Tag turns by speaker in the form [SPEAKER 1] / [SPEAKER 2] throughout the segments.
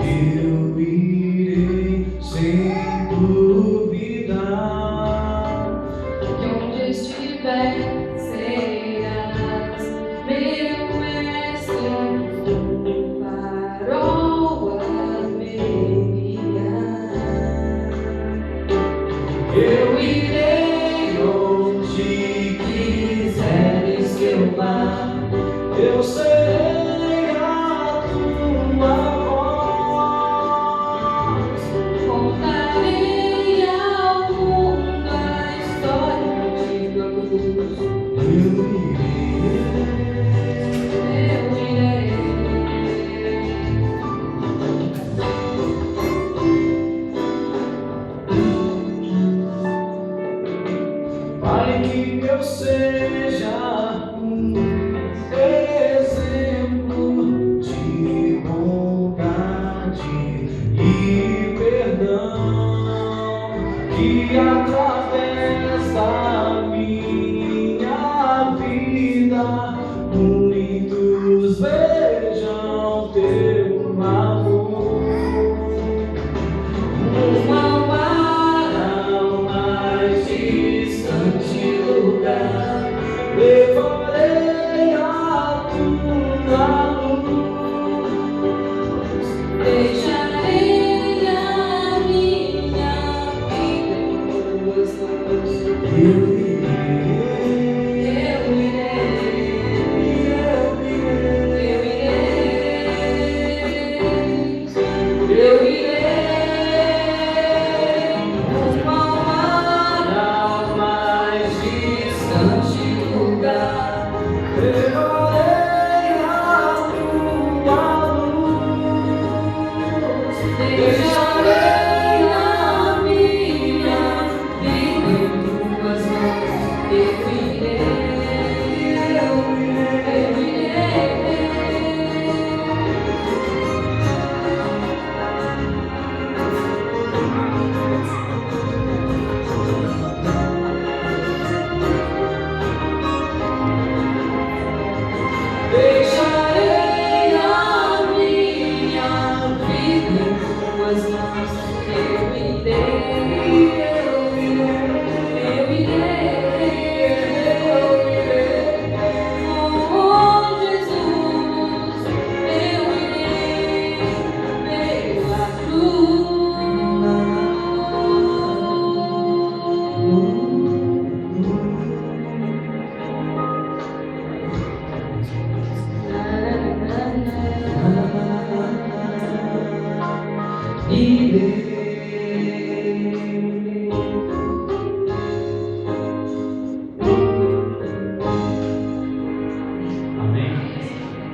[SPEAKER 1] eu irei sem duvidar.
[SPEAKER 2] Que onde estiver serás meu mestre, farol a me guiar.
[SPEAKER 1] Eu irei onde quiseres que eu vá, eu serei a tua voz.
[SPEAKER 2] Contarei ao mundo a história de tua cruz.
[SPEAKER 1] Eu irei. Pai, que eu seja um exemplo de bondade e perdão, que através da minha vida muitos vejam teu amor. Uma para o mais distante lugar, levarei a tua luz.
[SPEAKER 2] Deixarei a minha vida em tuas mãos.
[SPEAKER 1] Eu irei. Uma para o mais distante lugar, levarei a tua luz. Deixarei a minha vida em tuas mãos. Eu irei. Deixarei a minha vida em tuas mãos. Eu irei. Oh, Jesus, eu irei pela Amém?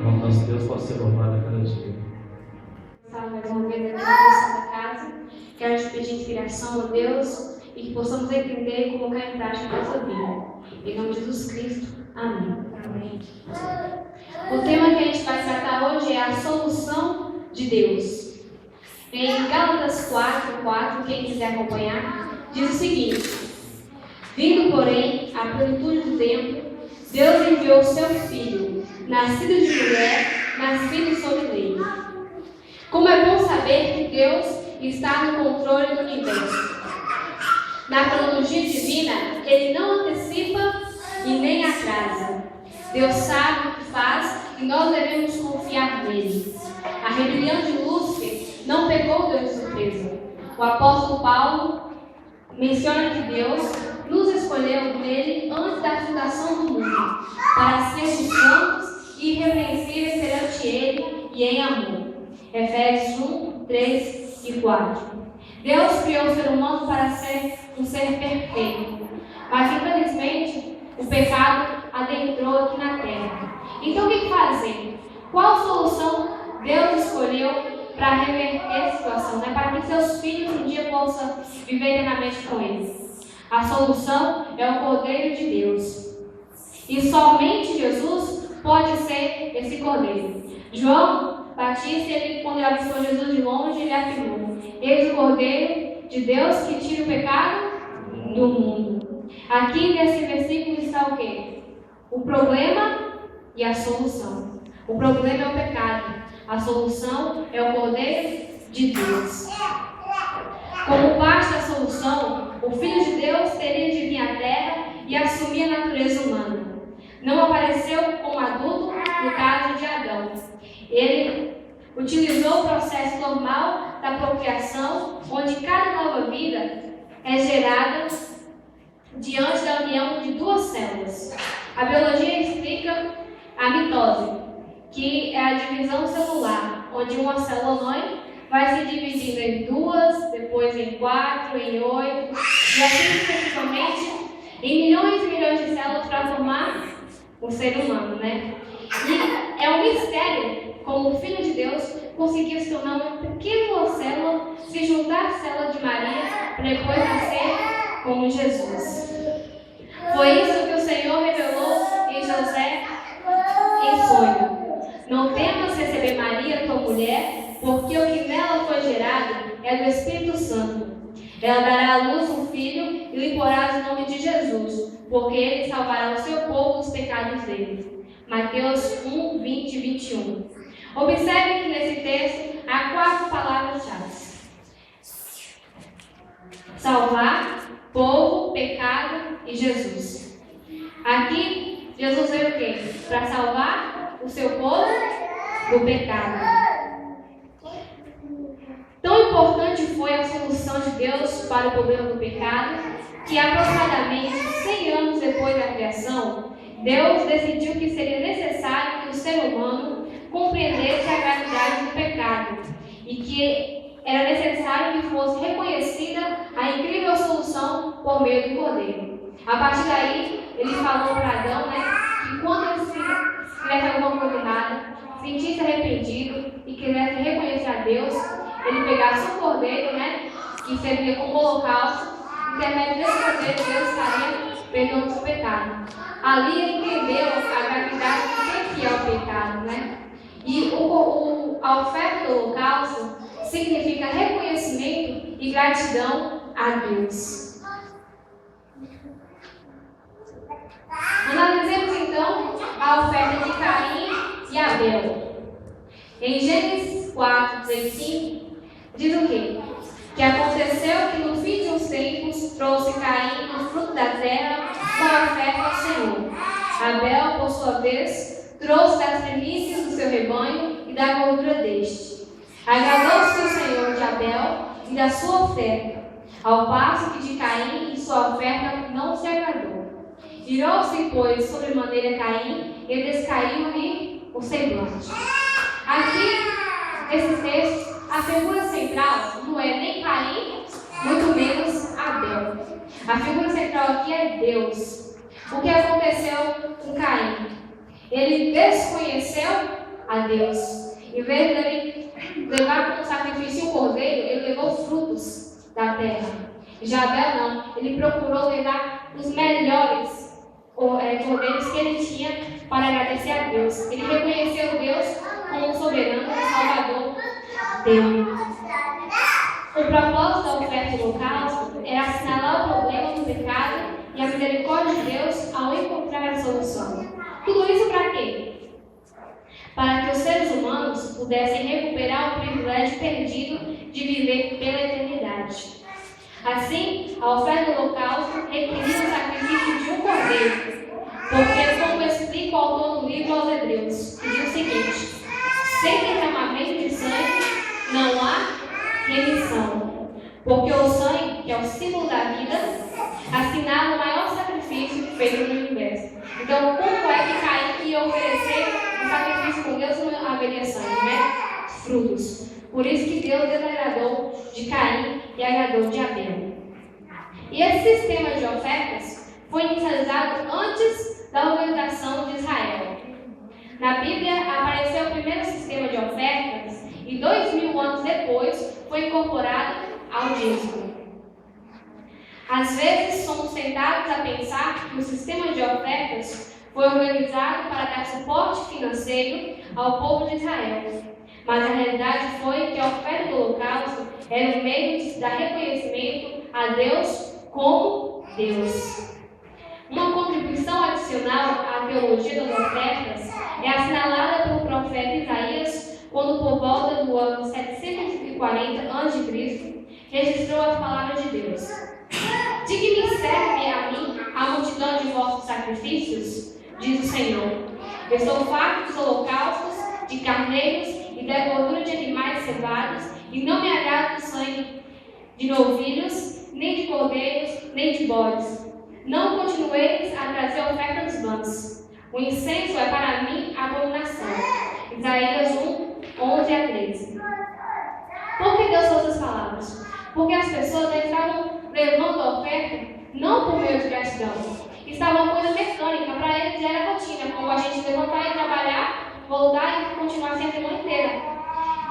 [SPEAKER 1] O nosso Deus pode ser louvado a cada dia.
[SPEAKER 3] Mais uma vez aqui na nossa casa. Quero te pedir inspiração, ó Deus, e que possamos entender e colocar em prática a nossa vida. Em nome de Jesus Cristo. Amém. Amém. O tema que a gente vai tratar hoje é a solução de Deus. Em Gálatas 4:4, quem quiser acompanhar, diz o seguinte: vindo, porém, à plenitude do tempo, Deus enviou seu Filho, nascido de mulher, nascido sob lei. Como é bom saber que Deus está no controle do universo. Na cronologia divina, Ele não antecipa e nem atrasa. Deus sabe o que faz e nós devemos confiar nele. A rebelião de Lúcifer não pegou Deus de surpresa. O apóstolo Paulo menciona que Deus nos escolheu nele antes da fundação do mundo, para sermos santos e irrepreensíveis perante Ele e em amor. Efésios 1, 3 e 4. Deus criou o ser humano para ser um ser perfeito, mas infelizmente o pecado adentrou aqui na terra. Então o que fazer? Qual solução Deus escolheu para reverter a situação, para que seus filhos um dia possam viver eternamente com Ele? A solução é o Cordeiro de Deus. E somente Jesus pode ser esse Cordeiro. João Batista, quando ele avistou Jesus de longe, ele afirmou: eis o Cordeiro de Deus que tira o pecado do mundo. Aqui nesse versículo está o quê? O problema e a solução. O problema é o pecado. A solução é o Cordeiro de Deus. Como parte da solução, o Filho de Deus teria de vir à Terra e assumir a natureza humana. Não apareceu como adulto no caso de Adão. Ele utilizou o processo normal da procriação, onde cada nova vida é gerada diante da união de duas células. A biologia explica a mitose, que é a divisão celular, onde uma célula mãe vai se dividindo em 2, depois em 4, em 8, e assim sucessivamente em milhões e milhões de células para formar o ser humano, né? E é um mistério como o Filho de Deus conseguiu se tornar uma pequena célula, se juntar à célula de Maria, para depois nascer como Jesus. Foi isso que o Senhor revelou em José em sonho. Não temas receber Maria, tua mulher, porque o que nela foi gerado é do Espírito Santo. Ela dará à luz um filho e lhe porás o nome de Jesus, porque ele salvará o seu povo dos pecados dele. Mateus 1, 20 e 21. Observe que nesse texto há 4 palavras-chave: salvar, povo, pecado e Jesus. Aqui, Jesus veio o quê? Para salvar o seu povo do pecado. Tão importante foi a solução de Deus para o problema do pecado, que aproximadamente 100 anos depois da criação, Deus decidiu que seria necessário que o ser humano compreendesse a gravidade do pecado e que era necessário que fosse reconhecida a incrível solução por meio do Cordeiro. A partir daí, ele falou para Adão, que quando ele fizesse alguma coisa errada, sentisse arrependido e quisesse reconhecer a Deus, ele pegasse o Cordeiro, que servia como holocausto, e intermédio desse Cordeiro, Deus estaria perdoando o seu pecado. Ali ele entendeu a gravidade do que é o pecado, E a oferta do holocausto significa reconhecimento e gratidão a Deus. Analisemos então a oferta de Caim e Abel. Em Gênesis 4, 35, diz o quê? Que aconteceu que no fim de uns tempos trouxe Caim o fruto da terra com oferta ao Senhor. Abel, por sua vez, trouxe das primícias do seu rebanho e da gordura deste. Agradou-se o Senhor de Abel e da sua oferta, ao passo que de Caim e sua oferta não se agradou. Irou-se, pois, sobremaneira Caim, e descaiu-lhe o semblante. Aqui, nesses textos, a figura central não é nem Caim, muito menos Abel. A figura central aqui é Deus. O que aconteceu com Caim? Ele desconheceu a Deus. Em vez de ele levar como sacrifício um cordeiro, ele levou frutos da terra. Já Abel não. Ele procurou levar os melhores cordeiros que ele tinha para agradecer a Deus. Ele reconheceu Deus como soberano e salvador dele. O propósito da oferta do holocausto era assinalar o problema do pecado e a misericórdia de Deus ao encontrar a solução. Tudo isso para quê? Para que os seres humanos pudessem recuperar o privilégio perdido de viver pela eternidade. Assim, a oferta do holocausto requeria o sacrifício de um cordeiro, porque, como explica o autor do livro aos Hebreus, diz o seguinte: sem derramamento de sangue não há remissão, porque o sangue, que é o símbolo da vida, assinala o maior sacrifício feito no universo. Então, como é que Caim ia oferecer um sacrifício com Deus não haveria sangue, Frutos. Por isso que Deus desagradou de Caim e agradou de Abel. E esse sistema de ofertas foi inicializado antes da organização de Israel. Na Bíblia apareceu o primeiro sistema de ofertas e 2000 anos depois foi incorporado ao dízimo. Às vezes somos tentados a pensar que o sistema de ofertas foi organizado para dar suporte financeiro ao povo de Israel. Mas a realidade foi que a oferta do holocausto era um meio de dar reconhecimento a Deus como Deus. Uma contribuição adicional à teologia das ofertas é assinalada pelo profeta Isaías quando, por volta do ano 740 140 a.C., registrou as palavras de Deus. De que me serve a mim a multidão de vossos sacrifícios? Diz o Senhor. Estou farto dos holocaustos, de carneiros e da gordura de animais cevados, e não me agrada o sangue de novilhos, nem de cordeiros, nem de bodes. Não continueis a trazer oferta dos vãs. O incenso é para mim abominação. Isaías 1, 11 a 13. Por que Deus falou essas palavras? Porque as pessoas estavam levando a oferta não por meio de gratidão. Estava uma coisa mecânica, para eles era rotina, como a gente levantar e trabalhar, voltar e continuar assim a semana inteira.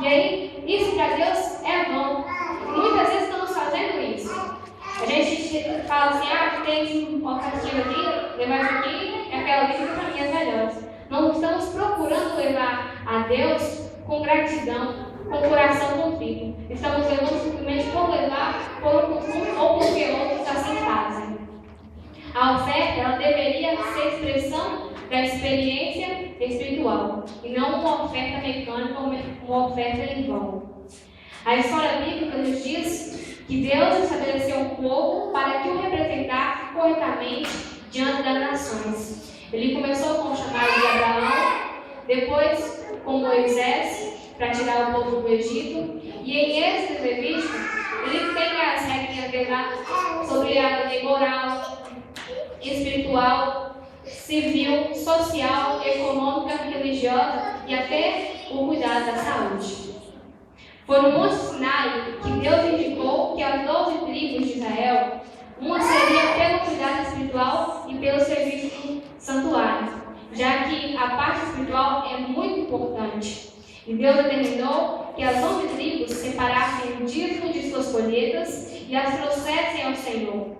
[SPEAKER 3] E aí, isso para Deus é vão. Muitas vezes estamos fazendo isso. A gente fala assim, tem uma ofertinha aqui, levar isso aqui, e aquela lista para mim as melhores. Não estamos procurando levar a Deus com gratidão, com coração contrito. Estamos levando simplesmente por levar, por um costume ou porque outros assim fazem. A oferta ela deveria ser expressão da experiência espiritual e não uma oferta mecânica ou uma oferta em vão. A história bíblica nos diz que Deus estabeleceu um povo para que o representasse corretamente diante das nações. Ele começou com o chamado de Abraão, depois com Moisés, para tirar o povo do Egito, e em Êxodo e Levítico, ele tem as regras dele lá sobre a lei moral, espiritual, civil, social, econômica, religiosa e até o cuidado da saúde. Foi no Monte Sinai que Deus indicou que as 12 tribos de Israel, uma seria pelo cuidado espiritual e pelo serviço do santuário, já que a parte espiritual é muito importante. E Deus determinou que as 11 tribos separassem o dízimo de suas colheitas e as trouxessem ao Senhor.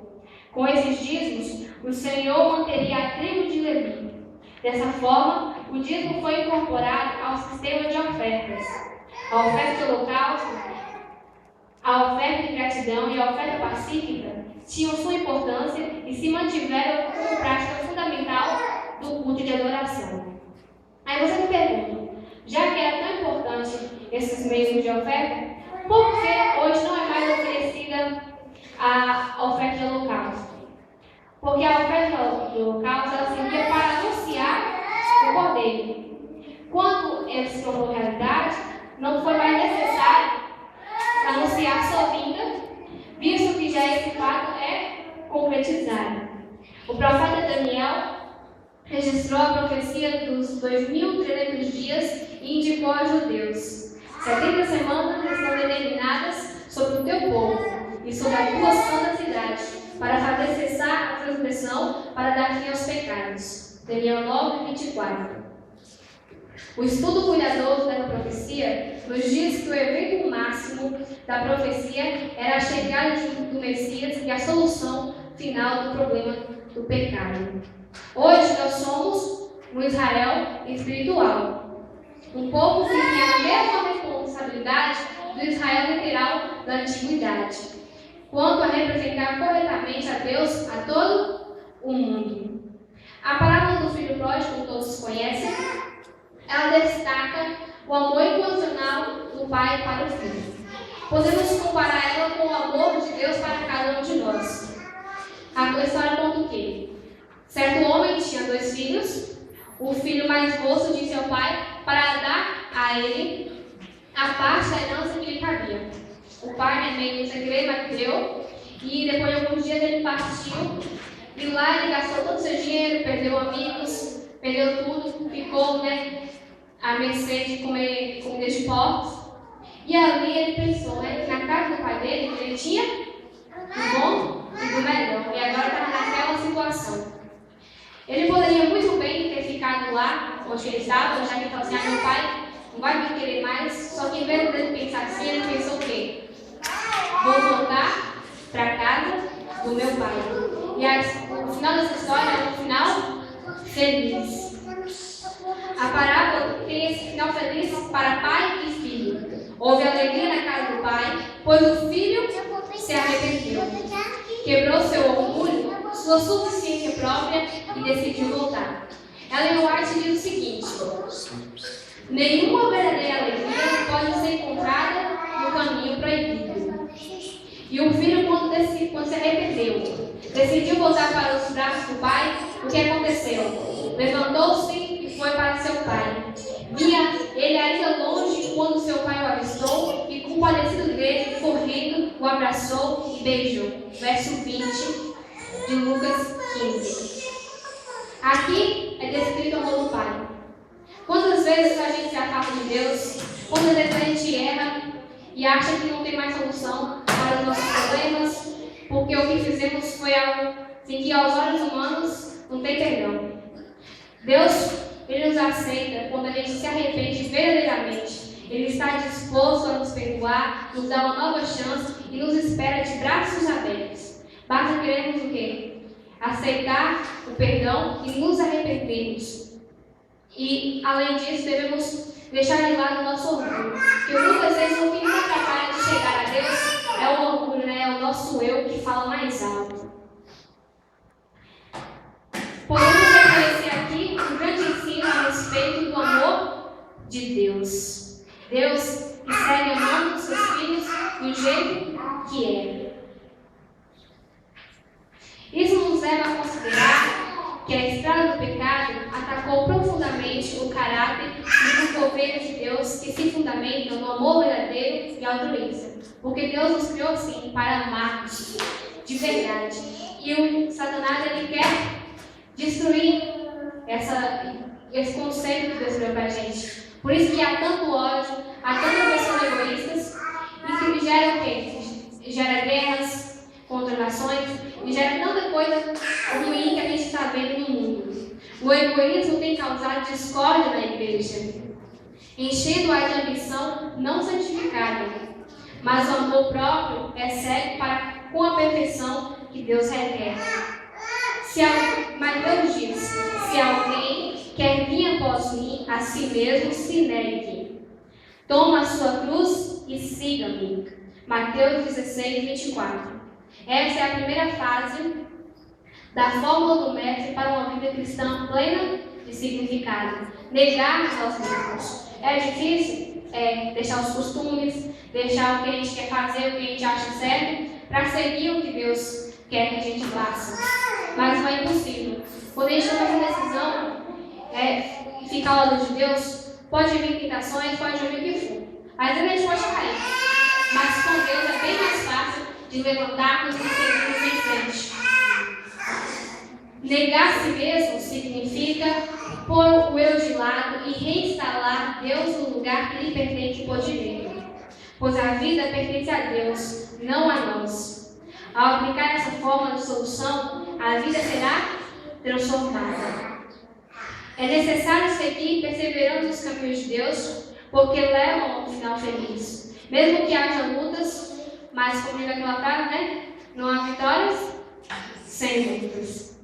[SPEAKER 3] Com esses dízimos, o Senhor manteria a tribo de Levi. Dessa forma, o dízimo foi incorporado ao sistema de ofertas. A oferta de holocausto, a oferta de gratidão e a oferta pacífica tinham sua importância e se mantiveram como prática fundamental do culto de adoração. Aí você me pergunta, já que era tão importante esses meios de oferta, por que hoje não é mais oferecida a oferta de holocausto? Porque a oferta de holocausto ela servia para anunciar o cordeiro. Quando ele se tornou realidade, não foi mais necessário anunciar sua vinda, visto que já esse fato é concretizado. O profeta Daniel registrou a profecia dos 2.300 dias e indicou aos judeus: 70 semanas estão determinadas sobre o teu povo e sobre a tua santa cidade, para fazer cessar a transgressão, para dar fim aos pecados. Daniel 9, 24. O estudo cuidadoso da profecia nos diz que o evento máximo da profecia era a chegada do Messias e a solução final do problema do pecado. Hoje nós somos um Israel espiritual, um povo que tem a mesma responsabilidade do Israel literal da antiguidade, quanto a representar corretamente a Deus a todo o mundo. A parábola do filho pródigo, como todos conhecem, ela destaca o amor incondicional do pai para o filho. Podemos comparar ela com o amor de Deus para cada um de nós. A história conta o quê? Certo homem tinha 2 filhos. O filho mais moço disse ao pai para dar a ele a parte da herança que lhe cabia. O pai, meio sem querer, mas deu. E depois de alguns dias ele partiu. E lá ele gastou todo o seu dinheiro, perdeu amigos, perdeu tudo, ficou, à mercê de comer comida de porcos. E ali ele pensou, que na casa do pai dele ele tinha o bom e do melhor. E agora estava naquela situação. Ele poderia muito bem ter ficado lá onde ele estava, já que ele falou assim, meu pai não vai me querer mais. Só que em vez dele pensar assim, ele pensou o quê? Vou voltar para casa do meu pai. E o final dessa história é um final feliz. A parábola tem esse final feliz para pai e filho. Houve alegria na casa do pai, pois o filho se arrependeu. Quebrou seu orgulho, sua suficiência própria e decidiu voltar. Ellen White diz o seguinte: nenhuma verdadeira alegria pode ser encontrada no caminho E o filho, quando se arrependeu, decidiu voltar para os braços do pai, o que aconteceu? Levantou-se e foi para seu pai. Via ele ainda longe quando seu pai o avistou e, compadecido dele, correndo, o abraçou e beijou. Verso 20 de Lucas 15. Aqui é descrito o amor do pai. Quantas vezes a gente se afasta de Deus? Quantas vezes a gente erra e acha que não tem mais solução para os nossos problemas, porque o que fizemos foi algo assim, que aos olhos humanos não tem perdão. Deus, Ele nos aceita quando a gente se arrepende verdadeiramente. Ele está disposto a nos perdoar, nos dar uma nova chance e nos espera de braços abertos. Basta queremos o quê? Aceitar o perdão e nos arrependermos. E, além disso, devemos deixar de lado o nosso orgulho. Porque muitas vezes o que nos atrapalha de chegar a Deus é o orgulho, né? É o nosso eu que fala mais alto. Podemos reconhecer aqui um grande ensino a respeito do amor de Deus. Deus que segue amando os seus filhos do jeito que é. Isso nos leva a considerar que a estrada do pecado atacou profundamente o caráter e os governos de Deus que se fundamentam no amor verdadeiro e altruísta. Porque Deus nos criou sim para amarmos de verdade. E o Satanás ele quer destruir esse conceito que Deus criou para a gente. Por isso que há tanto ódio, há tantas pessoas egoístas e que gera o quê? Gera guerras contra nações e gera tanta coisa ruim que a gente está vendo no mundo. O egoísmo tem causado discórdia na igreja, enchendo-a de ambição não santificada. Mas o amor próprio é cego com a perfeição que Deus requer. Mas Deus diz: se alguém quer vir após mim, a si mesmo se negue. Toma a sua cruz e siga-me. Mateus 16, 24. Essa é a primeira fase da fórmula do mestre para uma vida cristã plena de significado. Negar nós mesmos. É difícil? Deixar os costumes, deixar o que a gente quer fazer, o que a gente acha certo, para seguir o que Deus quer que a gente faça. Mas não é impossível. Quando a gente toma essa decisão, ficar ao lado de Deus, pode vir tentações, pode vir o que for. Às vezes a gente pode cair. Mas com Deus é bem mais fácil de levantarmos e seguirmos em frente. Negar a si mesmo significa pôr o eu de lado e reinstalar Deus no lugar que lhe pertence por direito. Pois a vida pertence a Deus, não a nós. Ao aplicar essa forma de solução, a vida será transformada. É necessário seguir perseverando nos caminhos de Deus, porque levam a um final feliz. Mesmo que haja lutas, mas como diz aquela frase, né? Não há vitórias sem lutas.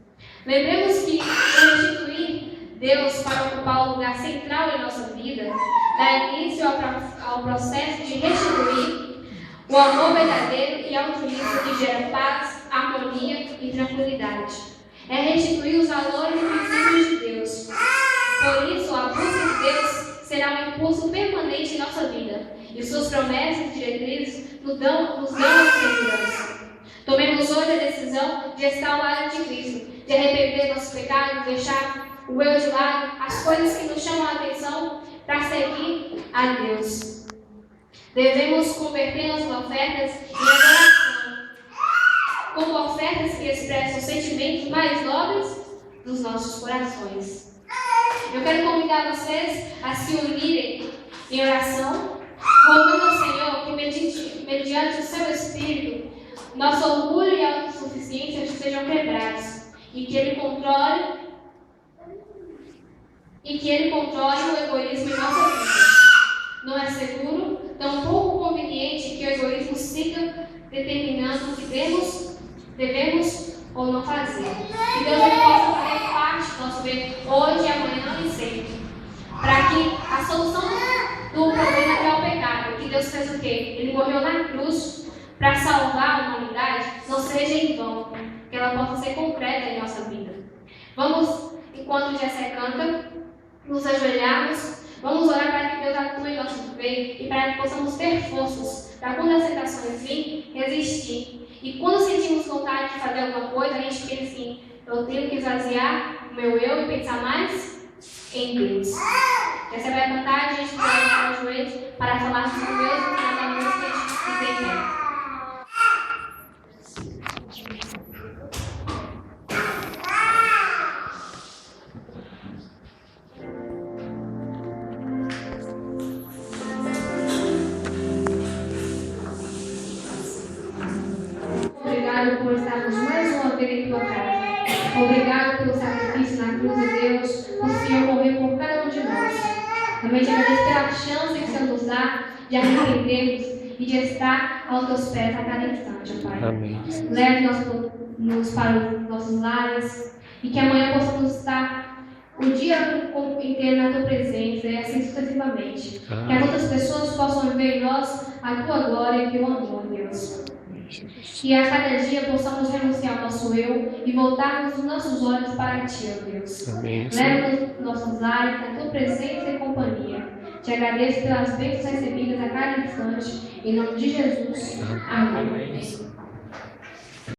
[SPEAKER 3] Lembremos que restituir Deus para ocupar o lugar central em nossa vida dá início ao processo de restituir o amor verdadeiro e altruísta que gera paz, harmonia e tranquilidade. É restituir os valores e princípios de Deus. Por isso, a busca de Deus será um impulso permanente em nossa vida. E suas promessas e diretrizes nos dão segurança. Tomemos hoje a decisão de estar ao lado de Cristo, de arrepender nossos pecados, deixar o eu de lado, as coisas que nos chamam a atenção para seguir a Deus. Devemos converter nossas ofertas em adoração, como ofertas que expressam os sentimentos mais nobres dos nossos corações. Eu quero convidar vocês a se unirem em oração, rogando ao Senhor que, mediante o seu Espírito, nosso orgulho e autossuficiência sejam quebrados e que Ele controle o egoísmo em nossa vida. Não é seguro, tampouco conveniente que o egoísmo siga determinando o que devemos ou não fazer. Que Deus possa fazer parte do nosso bem hoje, amanhã e sempre. Para que a solução do problema que é o pecado, que Deus fez o quê? Ele morreu na cruz para salvar a humanidade, não seja em vão, que ela possa ser concreta em nossa vida. Vamos, enquanto o Jessé canta, nos ajoelharmos, vamos orar para que Deus atue em nosso meio e para que possamos ter forças para quando as tentações virem, resistir. E quando sentimos vontade de fazer alguma coisa, a gente pensa assim, eu tenho que esvaziar o meu eu e pensar mais em Deus. Já você vai cantar, a gente vai levantar os joelhos para falar com Deus no final da música e dizer bem. Obrigado por estarmos mais uma vez em tua casa. Obrigado pelo sacrifício na cruz de Deus, por o Senhor morrer por cada um de nós. Também te agradeço pela chance que o Senhor nos dá de arrependermos e de estar aos teus pés a cada instante, ó Pai.
[SPEAKER 4] Amém.
[SPEAKER 3] Leve-nos para os nossos lares e que amanhã possamos estar o dia inteiro na tua presença e assim sucessivamente. Que as outras pessoas possam ver em nós a tua glória e o teu amor, Deus. Que a cada dia possamos renunciar ao nosso eu e voltarmos os nossos olhos para ti, ó Deus.
[SPEAKER 4] Amém.
[SPEAKER 3] Leva-nos nossos lares na tua presença e companhia. Te agradeço pelas bênçãos recebidas a cada instante. Em nome de Jesus. Amém.